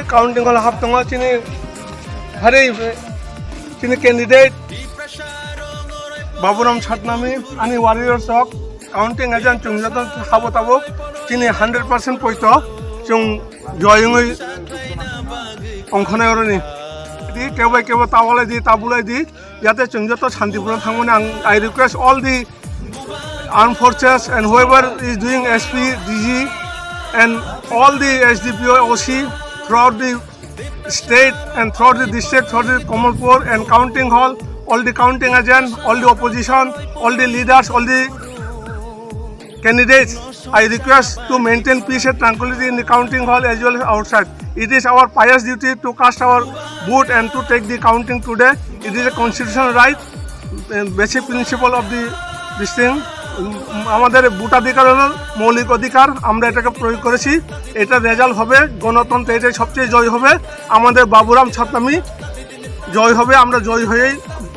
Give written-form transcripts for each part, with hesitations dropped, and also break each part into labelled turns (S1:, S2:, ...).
S1: Counting वाला half तंगा चिनी हरे चिनी कैंडिडेट बाबूराम छाटनामी आणि वारियर सक काउंटिंग एजेंट चुंग जत हाबो ताबो चिनी 100% पयतो चुंग जयंगै अंखनाय रनि दि केबो केबो तावले दि ताबुले दि याते चुंग जत शांतिपूर्ण थांगोने I request all the armed forces and whoever is doing SP DG and all the SDPO OC throughout the state and throughout the district, throughout the Kamalpur and counting hall, all the counting agents, all the opposition, all the leaders, all the candidates, I request to maintain peace and tranquility in the counting hall as well as outside. It is our pious duty to cast our vote and to take the counting today. It is a constitutional right, basic principle of this thing. আমাদের ভোটাধিকার হল মৌলিক অধিকার, আমরা এটাকে প্রয়োগ করেছি। এটা রেজাল্ট হবে গণতন্ত্র, এটাই সবচেয়ে জয় হবে। আমাদের বাবুরাম ছাত্রামি জয় হবে, আমরা জয় হয়েই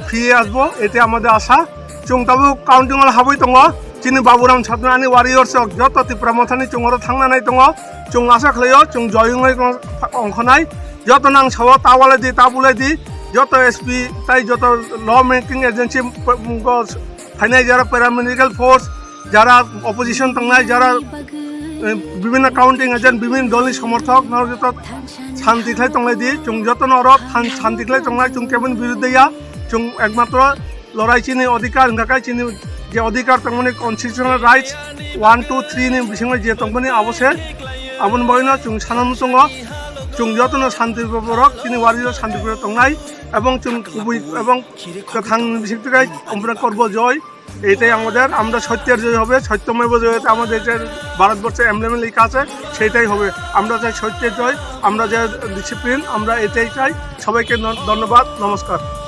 S1: ফিরে আসবো, এটা আমাদের আশা। চুংতাবু কাউন্টিং হল হাবই দङ চিনি বাবুরাম ছাত্রানি वारियर्स যত ত্রিপুরা মথানি চুঙর थांनानै दङ চুং আশা খালাयो চুং জয়ङै अंखनाय যত নাং সাও তাওয়ালে দি তাবুলে দি যত এসপি তাই যত ল মেকিং এজেন্সি ফাইনাল যারা প্যারামেডিক্যাল ফোর্স যারা অপোজিশন থাকনায় যারা বিভিন্ন কাউন্টিং এজেন্ট বিভিন্ন দলের সমর্থক যত শান্তি খাই তংলাই দি চুং যত নরক শান্তি খাই তংলাই চুং কেবল বিরুদ্ধে চুং একমাত্র লড়াই চিনি অধিকার থাকায় চিনি যে অধিকার তংমানি কনস্টিটিউশনাল রাইটস 1 2 3 नि बिसिङै जे तंगनि आवश्यक आबन बयनो चुं सानाम दङ चुं যতন শান্তিপূর্বক চিনি वारियर শান্তিপূর্বক তংনাই এবং চুং খুবই এবং কথাং বিশেষকৈ আমরা করব জয়, এটাই আমাদের, আমরা সত্যের জয় হবে, সত্যময় জয় আমাদের যে ভারতবর্ষে এমব্লেমে লেখা আছে সেটাই হবে। আমরা চাই সত্যের জয়, আমরা যে ডিসিপ্লিন, আমরা এটাই চাই। সবাইকে ধন্যবাদ, নমস্কার।